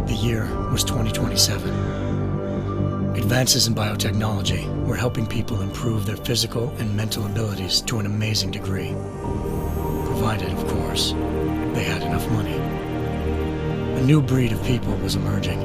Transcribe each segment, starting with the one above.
The year was 2027. Advances in biotechnology were helping people improve their physical and mental abilities to an amazing degree. Provided, of course, they had enough money. A new breed of people was emerging,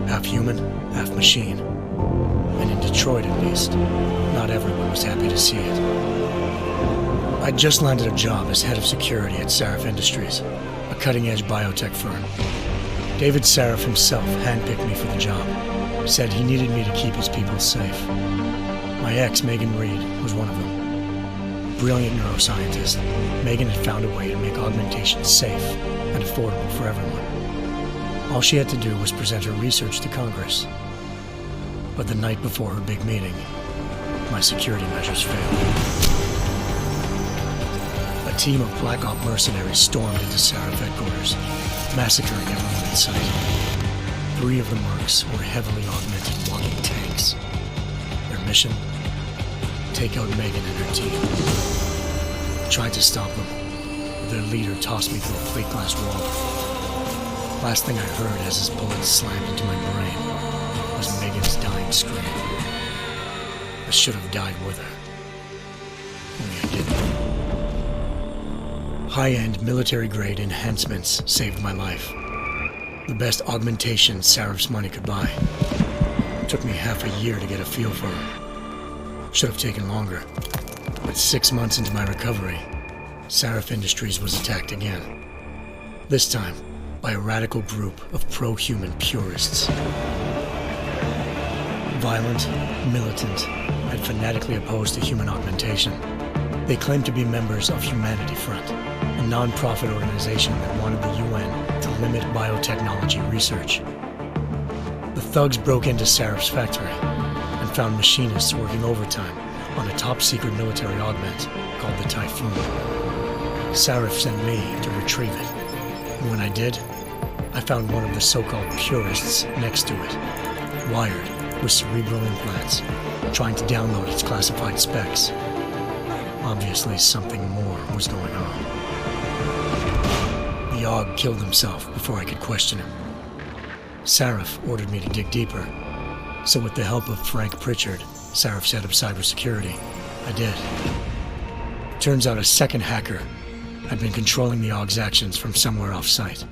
half human, half machine. And in Detroit, at least, not everyone was happy to see it. I'd just landed a job as head of security at Sarif Industries, a cutting-edge biotech firm. David Sarif himself handpicked me for the job, said he needed me to keep his people safe. My ex, Megan Reed, was one of them. Brilliant neuroscientist, Megan had found a way to make augmentation safe and affordable for everyone. All she had to do was present her research to Congress. But the night before her big meeting, my security measures failed. A team of Black Op mercenaries stormed into Sarif headquarters, massacring everyone in sight. 3 of the mercs were heavily augmented walking tanks. Their mission? Take out Megan and her team. I tried to stop them, but their leader tossed me through a plate glass wall. Last thing I heard as his bullets slammed into my brain was Megan's dying scream. I should have died with her. Only I didn't. High-end military-grade enhancements saved my life. The best augmentation Sarif's money could buy. It took me half a year to get a feel for her. Should have taken longer. But 6 months into my recovery, Sarif Industries was attacked again. This time, by a radical group of pro-human purists. Violent, militant, and fanatically opposed to human augmentation. They claimed to be members of Humanity Front, a non-profit organization that wanted the UN to limit biotechnology research. The thugs broke into Sarif's factory and found machinists working overtime on a top-secret military augment called the Typhoon. Sarif sent me to retrieve it, and when I did, I found one of the so-called purists next to it, wired with cerebral implants, trying to download its classified specs. Obviously, something more was going on. The AUG killed himself before I could question him. Sarif ordered me to dig deeper, so with the help of Frank Pritchard, Sarif's head of cybersecurity, I did. Turns out a second hacker had been controlling the AUG's actions from somewhere off-site.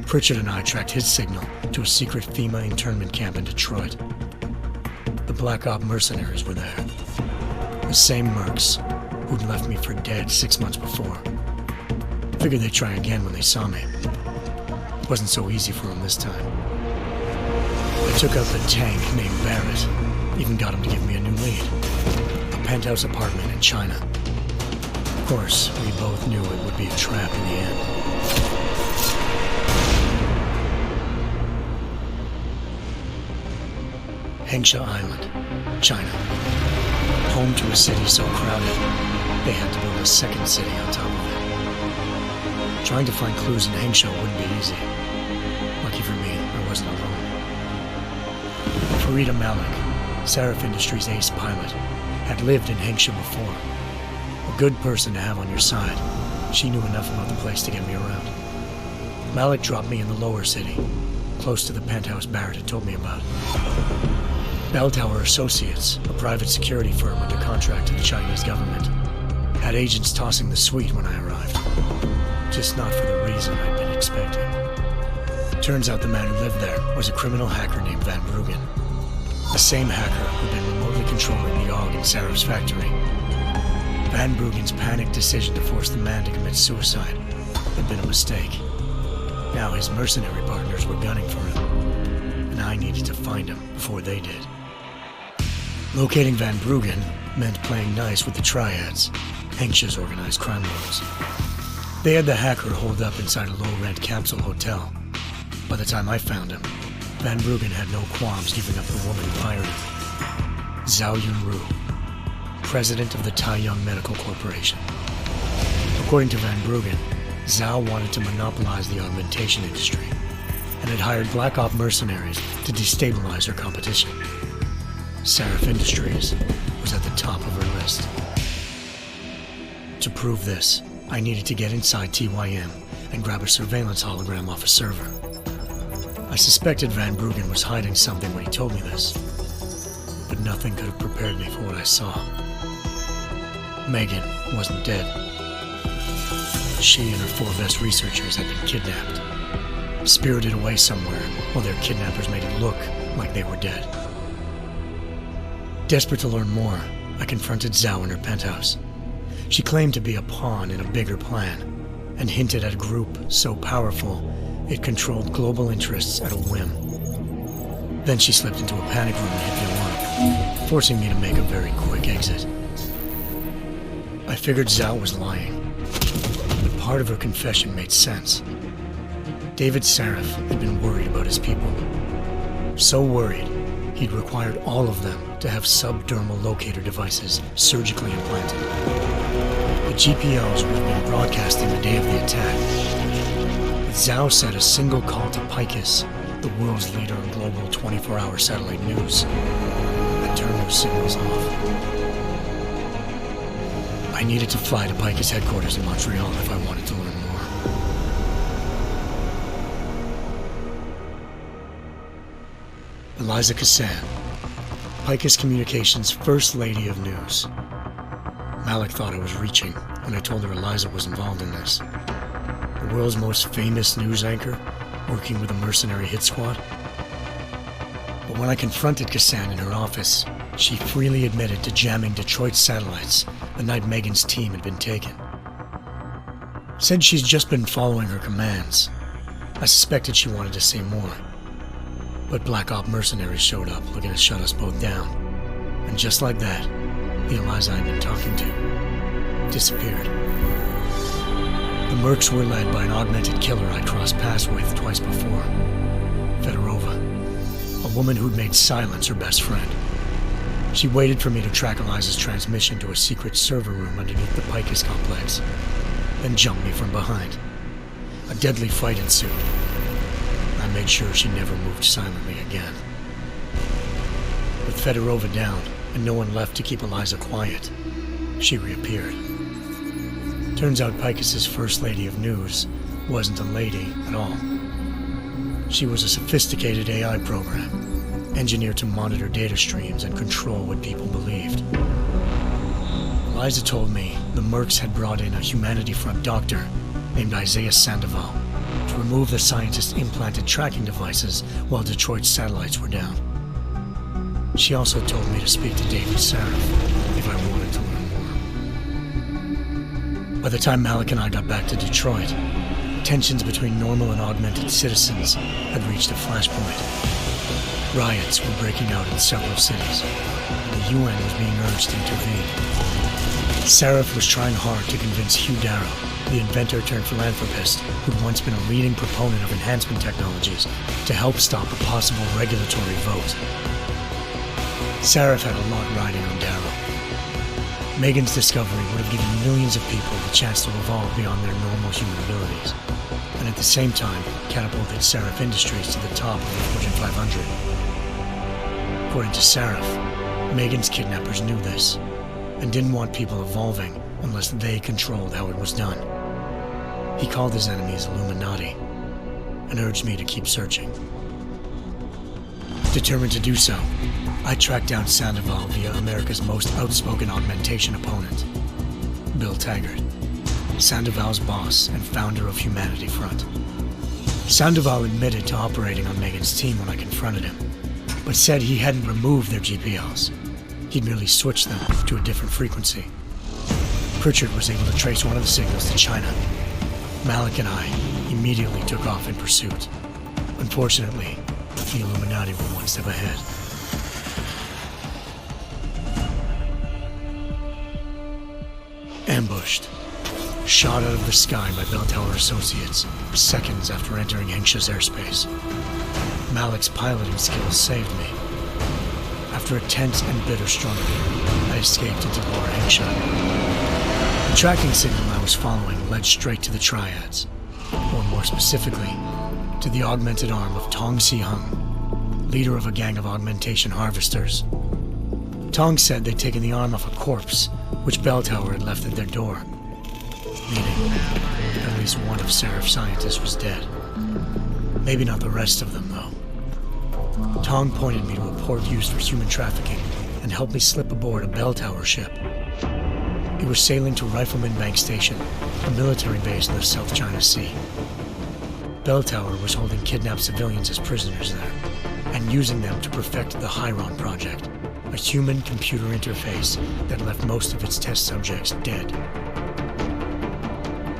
Pritchard and I tracked his signal to a secret FEMA internment camp in Detroit. The Black Op mercenaries were there. The same mercs who'd left me for dead 6 months before. Figured they'd try again when they saw me. It wasn't so easy for them this time. I took out the tank named Barrett, even got him to give me a new lead. A penthouse apartment in China. Of course, we both knew it would be a trap in the end. Hengsha Island, China. Home to a city so crowded, they had to build a second city on top of it. Trying to find clues in Hengsha wouldn't be easy. Lucky for me, I wasn't alone. Farida Malik, Sarif Industries' ace pilot, had lived in Hengsha before. A good person to have on your side. She knew enough about the place to get me around. Malik dropped me in the lower city, close to the penthouse Barrett had told me about. Bell Tower Associates, a private security firm under contract to the Chinese government, had agents tossing the suite when I arrived. Just not for the reason I'd been expecting. Turns out the man who lived there was a criminal hacker named Van Bruggen. The same hacker who'd been remotely controlling the AUG in Sarif's factory. Van Bruggen's panicked decision to force the man to commit suicide had been a mistake. Now his mercenary partners were gunning for him, and I needed to find him before they did. Locating Van Bruggen meant playing nice with the Triads, Hengsha's organized crime lords. They had the hacker holed up inside a low-rent capsule hotel. By the time I found him, Van Bruggen had no qualms giving up the woman who hired him. Zhao Yunru, president of the Taiyang Medical Corporation. According to Van Bruggen, Zhao wanted to monopolize the augmentation industry and had hired Black Op mercenaries to destabilize her competition. Sarif Industries was at the top of her list. To prove this, I needed to get inside TYM and grab a surveillance hologram off a server. I suspected Van Bruggen was hiding something when he told me this, but nothing could have prepared me for what I saw. Megan wasn't dead. She and her 4 best researchers had been kidnapped, spirited away somewhere while their kidnappers made it look like they were dead. Desperate to learn more, I confronted Zhao in her penthouse. She claimed to be a pawn in a bigger plan, and hinted at a group so powerful it controlled global interests at a whim. Then she slipped into a panic room and hit the alarm, forcing me to make a very quick exit. I figured Zhao was lying, but part of her confession made sense. David Sarif had been worried about his people. So worried, he'd required all of them to have subdermal locator devices surgically implanted. The GPOs would have been broadcasting the day of the attack. But Zhao said a single call to Picus, the world's leader in global 24-hour satellite news, had turned those signals off. I needed to fly to Picus headquarters in Montreal if I wanted to learn more. Eliza Cassan, Picus Communications' First Lady of News. Malik thought I was reaching when I told her Eliza was involved in this. The world's most famous news anchor, working with a mercenary hit squad. But when I confronted Cassan in her office, she freely admitted to jamming Detroit's satellites the night Megan's team had been taken. Said she's just been following her commands. I suspected she wanted to say more. But Black Op mercenaries showed up looking to shut us both down. And just like that, the Eliza I'd been talking to disappeared. The mercs were led by an augmented killer I'd crossed paths with twice before, Fedorova, a woman who'd made silence her best friend. She waited for me to track Eliza's transmission to a secret server room underneath the Picus complex, then jumped me from behind. A deadly fight ensued. I made sure she never moved silently again. With Fedorova down and no one left to keep Eliza quiet, she reappeared. Turns out Picus's First Lady of News wasn't a lady at all. She was a sophisticated AI program, engineered to monitor data streams and control what people believed. Eliza told me the mercs had brought in a Humanity Front doctor named Isaiah Sandoval to remove the scientist's implanted tracking devices while Detroit's satellites were down. She also told me to speak to David Sarif if I wanted to learn more. By the time Malik and I got back to Detroit, tensions between normal and augmented citizens had reached a flashpoint. Riots were breaking out in several cities, and the UN was being urged to intervene. Sarif was trying hard to convince Hugh Darrow, the inventor turned philanthropist who'd once been a leading proponent of enhancement technologies, to help stop a possible regulatory vote. Sarif had a lot riding on Darrow. Megan's discovery would have given millions of people the chance to evolve beyond their normal human abilities, and at the same time catapulted Sarif Industries to the top of the Fortune 500. According to Sarif, Megan's kidnappers knew this, and didn't want people evolving unless they controlled how it was done. He called his enemies Illuminati, and urged me to keep searching. Determined to do so, I tracked down Sandoval via America's most outspoken augmentation opponent, Bill Taggart, Sandoval's boss and founder of Humanity Front. Sandoval admitted to operating on Megan's team when I confronted him, but said he hadn't removed their GPLs. He'd merely switched them to a different frequency. Pritchard was able to trace one of the signals to China. Malik and I immediately took off in pursuit. Unfortunately, the Illuminati were one step ahead. Ambushed. Shot out of the sky by Bell Tower Associates seconds after entering Hengsha's airspace. Malik's piloting skills saved me. After a tense and bitter struggle, I escaped into Lower Hengsha. The tracking signal I was following led straight to the Triads, or more specifically, to the augmented arm of Tong Si-hung, leader of a gang of augmentation harvesters. Tong said they'd taken the arm off a corpse, which Bell Tower had left at their door, meaning at least one of Sarif's scientists was dead. Maybe not the rest of them, though. Tong pointed me to a port used for human trafficking and helped me slip aboard a bell tower ship. It was sailing to Rifleman Bank Station, a military base in the South China Sea. Bell Tower was holding kidnapped civilians as prisoners there, and using them to perfect the Chiron Project, a human-computer interface that left most of its test subjects dead.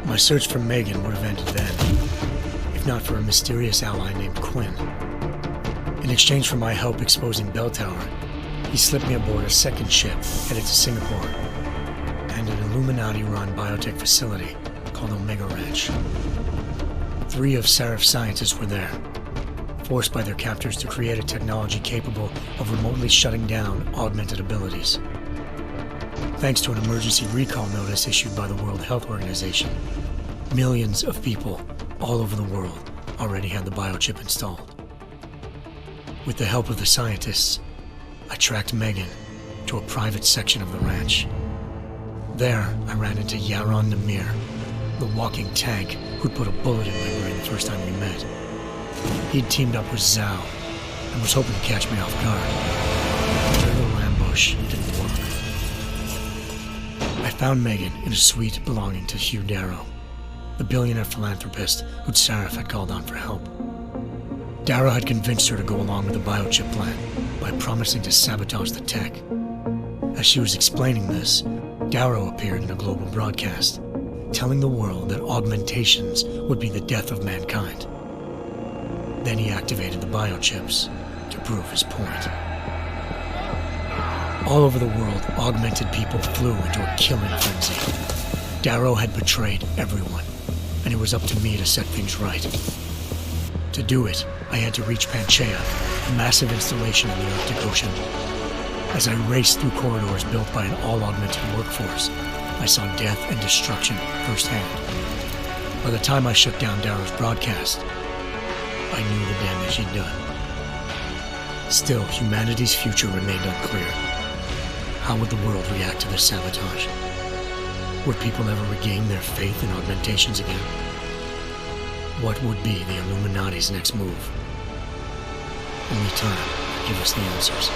My search for Megan would have ended then, if not for a mysterious ally named Quinn. In exchange for my help exposing Bell Tower, he slipped me aboard a second ship headed to Singapore and an Illuminati-run biotech facility called Omega Ranch. 3 of Seraph's scientists were there, forced by their captors to create a technology capable of remotely shutting down augmented abilities. Thanks to an emergency recall notice issued by the World Health Organization, millions of people all over the world already had the biochip installed. With the help of the scientists, I tracked Megan to a private section of the ranch. There, I ran into Yaron Namir, the walking tank who'd put a bullet in my brain the first time we met. He'd teamed up with Zhao and was hoping to catch me off guard. Their little ambush didn't work. I found Megan in a suite belonging to Hugh Darrow, the billionaire philanthropist who'd Seraph had called on for help. Darrow had convinced her to go along with the biochip plan by promising to sabotage the tech. As she was explaining this, Darrow appeared in a global broadcast, telling the world that augmentations would be the death of mankind. Then he activated the biochips to prove his point. All over the world, augmented people flew into a killing frenzy. Darrow had betrayed everyone, and it was up to me to set things right. To do it, I had to reach Panchaea, a massive installation in the Arctic Ocean. As I raced through corridors built by an all-augmented workforce, I saw death and destruction firsthand. By the time I shut down Darrow's broadcast, I knew the damage he'd done. Still, humanity's future remained unclear. How would the world react to this sabotage? Would people ever regain their faith in augmentations again? What would be the Illuminati's next move? Only time could give us the answers.